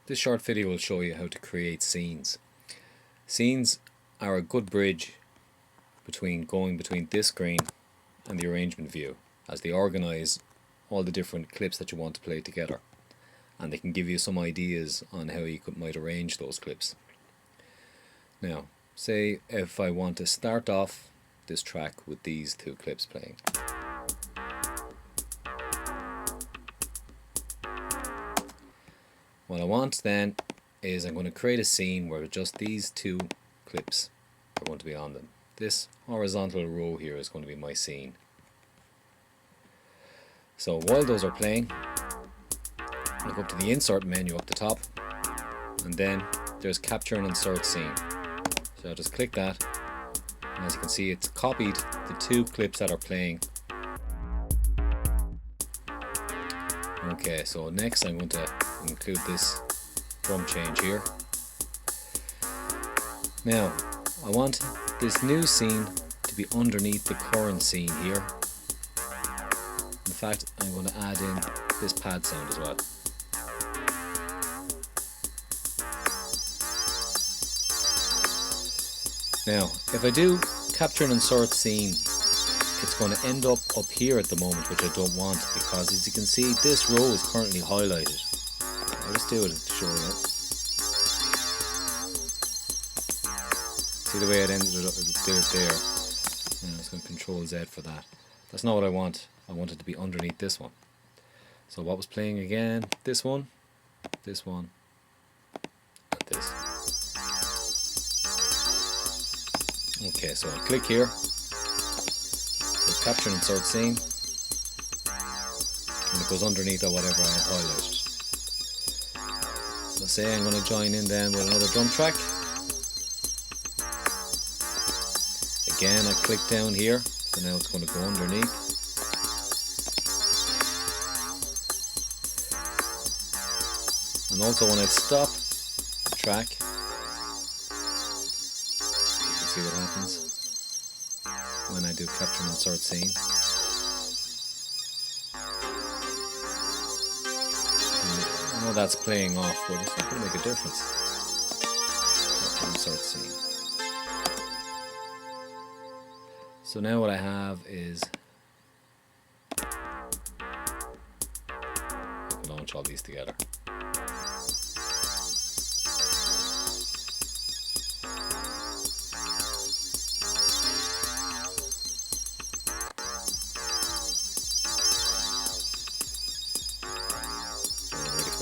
This short video will show you how to create scenes. Scenes are a good bridge between this screen and the arrangement view, as they organize all the different clips that you want to play together, and they can give you some ideas on how you might arrange those clips. Now, say if I want to start off this track with these two clips playing. What I want then is I'm going to create a scene where just these two clips are going to be on them. This horizontal row here is going to be my scene. So while those are playing, I'll go up to the insert menu up the top, and then there's capture and insert scene. So I'll just click that, and as you can see, it's copied the two clips that are playing. Okay, so next I'm going to include this drum change here. Now, I want this new scene to be underneath the current scene here. In fact, I'm going to add in this pad sound as well. Now, if I do capture and insert scene, it's going to end up here at the moment, which I don't want, because as you can see, this row is currently highlighted. I'll just do it to show you. See the way it ended up, do it there. I'm just going to Control Z for that. That's not what I want. I want it to be underneath this one. So what was playing again? This one, and this. Okay, so I click here. Capture and insert scene, and it goes underneath or whatever I highlighted. So say I'm going to join in then with another drum track. Again, I click down here, so now it's going to go underneath. And also when I stop the track, you can see what happens when I do capture and insert scene. I know that's playing off, but it's not going to make a difference. Capture and insert scene. So now what I have is I can launch all these together.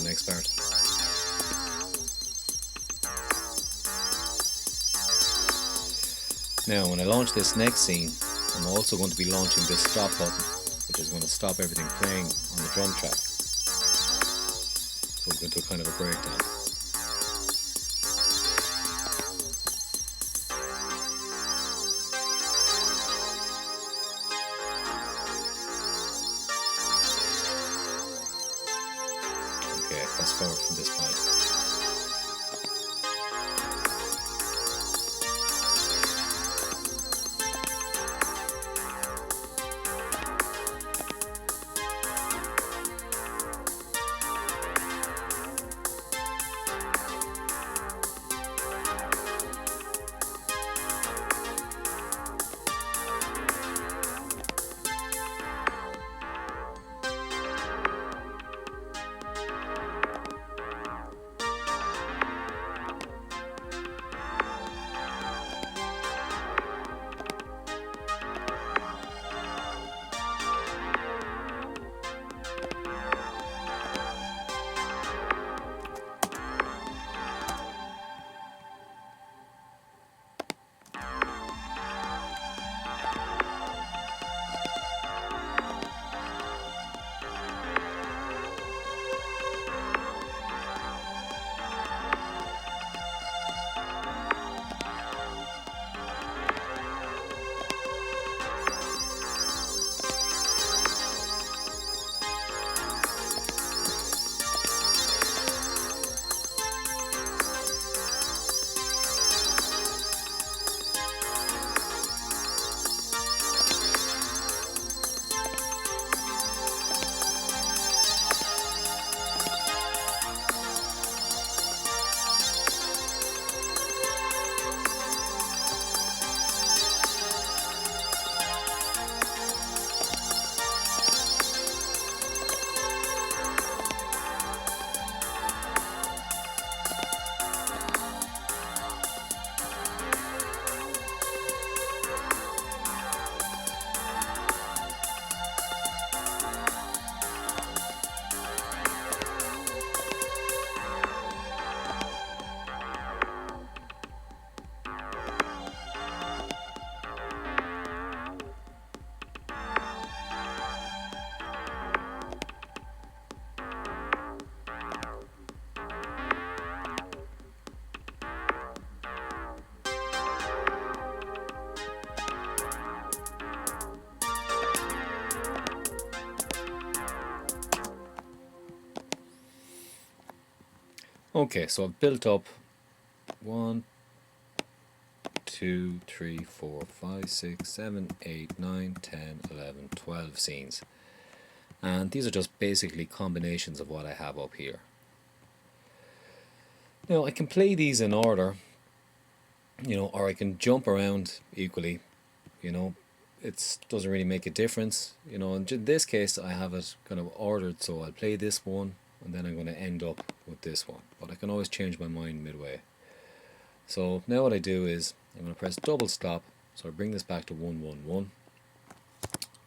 Next part. Now when I launch this next scene, I'm also going to be launching this stop button, which is going to stop everything playing on the drum track. So we're going to do kind of a breakdown. Fast forward from this point. Okay, so I've built up 1, 2, 3, 4, 5, 6, 7, 8, 9, 10, 11, 12 scenes. And these are just basically combinations of what I have up here. Now I can play these in order, or I can jump around equally, it doesn't really make a difference. In this case I have it kind of ordered, so I'll play this one and then I'm going to end up with this one, but I can always change my mind midway. So now what I do is I'm going to press double stop, so I bring this back to 1, 1, 1.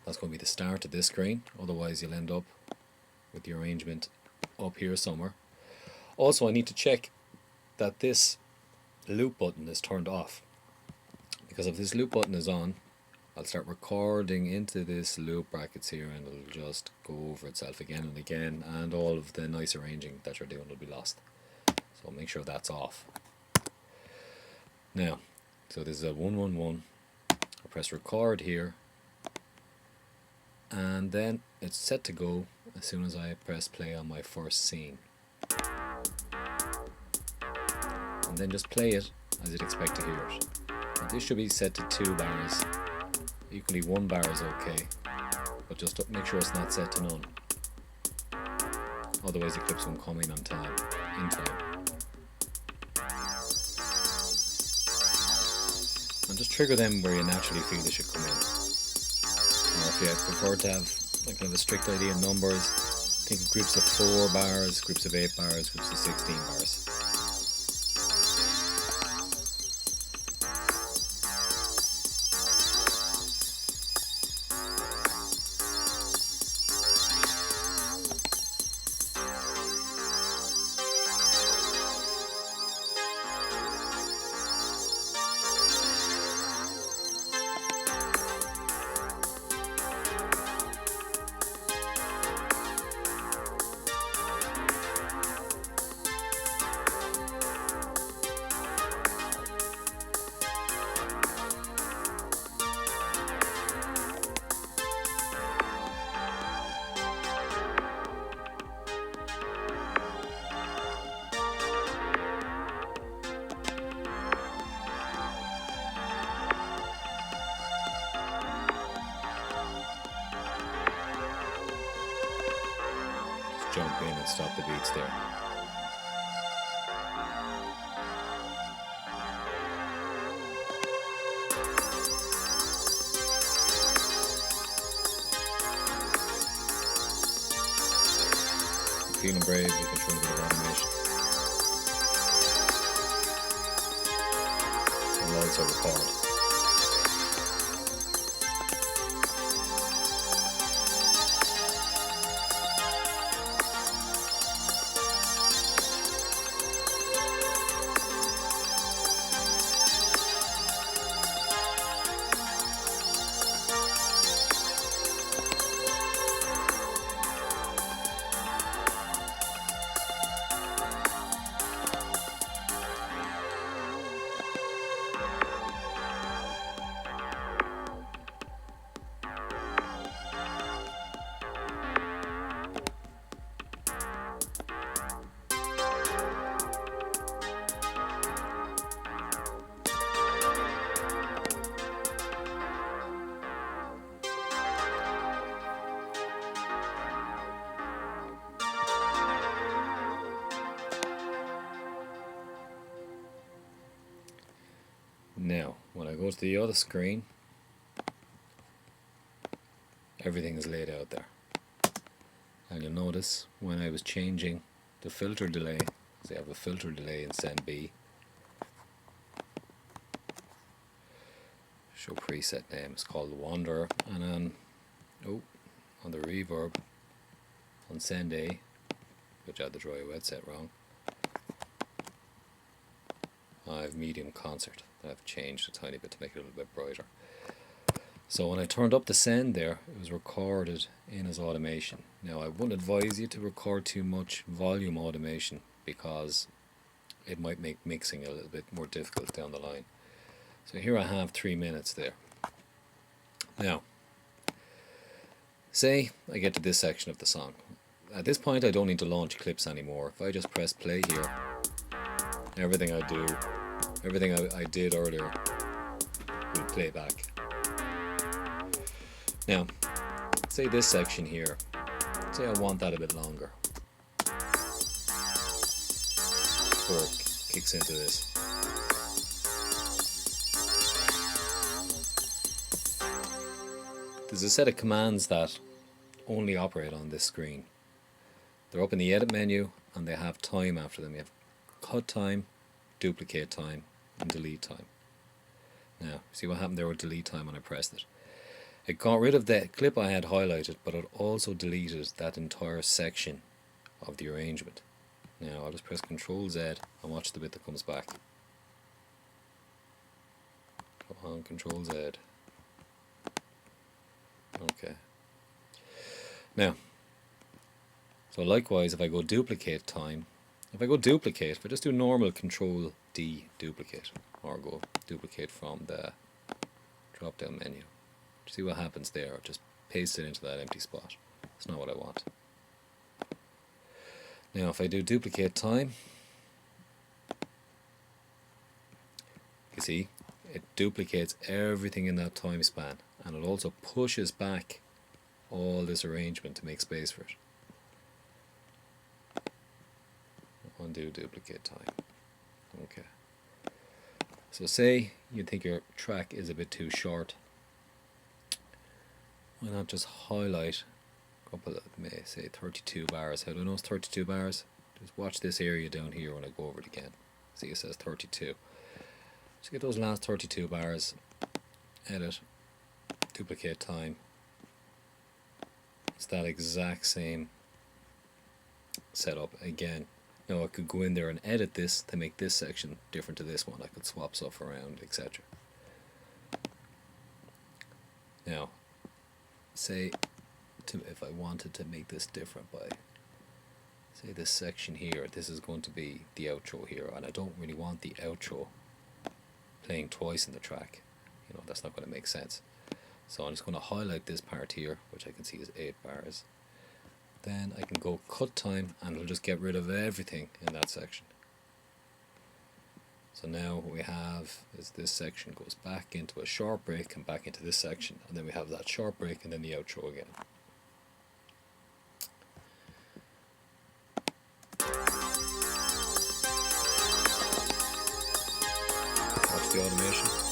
That's going to be the start of this screen, otherwise you'll end up with the arrangement up here somewhere. Also I need to check that this loop button is turned off, because if this loop button is on, I'll start recording into this loop brackets here and it'll just go over itself again and again, and all of the nice arranging that you're doing will be lost. So make sure that's off. Now, so this is a 1, 1, 1. I press record here, and then it's set to go as soon as I press play on my first scene. And then just play it as you'd expect to hear it. And this should be set to 2 bars. Equally 1 bar is okay, but just make sure it's not set to none. Otherwise the clips won't come in on time, in time. And just trigger them where you naturally feel they should come in. Or if you prefer to have like kind of a strict idea of numbers, think of groups of 4 bars, groups of 8 bars, groups of 16 bars. Jump in and stop the beats there. If you're feeling brave, you can show a bit of automation. And also record. Now, when I go to the other screen, everything is laid out there. And you'll notice when I was changing the filter delay, because I have a filter delay in Send B, show preset name, it's called Wanderer, and on the reverb, on Send A, which I had the dry wet set wrong, I have medium concert. I've changed a tiny bit to make it a little bit brighter. So when I turned up the send there, it was recorded in as automation. Now I wouldn't advise you to record too much volume automation, because it might make mixing a little bit more difficult down the line. So here I have 3 minutes there. Now, say I get to this section of the song. At this point I don't need to launch clips anymore. If I just press play here, Everything I do, everything I did earlier will play back. Now, say this section here, say I want that a bit longer before it kicks into this. There's a set of commands that only operate on this screen. They're up in the edit menu and they have time after them. You have cut time, duplicate time, and delete time. Now, see what happened there with delete time when I pressed it? It got rid of the clip I had highlighted, but it also deleted that entire section of the arrangement. Now I'll just press Ctrl Z and watch the bit that comes back. Come on, Ctrl Z. Okay. Now, so likewise, if I go duplicate time, if I just do normal Control D duplicate, or go duplicate from the drop down menu, see what happens there. Just paste it into that empty spot. That's not what I want. Now if I do duplicate time, you see it duplicates everything in that time span, and it also pushes back all this arrangement to make space for it. Undo duplicate time. Okay. So say you think your track is a bit too short. Why not just highlight a couple of, may say 32 bars. How do I know it's 32 bars? Just watch this area down here when I go over it again. See, it says 32. Just get those last 32 bars, edit, duplicate time. It's that exact same setup again. Now I could go in there and edit this to make this section different to this one. I could swap stuff around, etc. Now, say if I wanted to make this different by, say this section here, this is going to be the outro here, and I don't really want the outro playing twice in the track. You know, that's not going to make sense. So I'm just going to highlight this part here, which I can see is 8 bars. Then I can go cut time and it'll just get rid of everything in that section. So now what we have is this section goes back into a short break and back into this section, and then we have that short break and then the outro again. Watch the automation.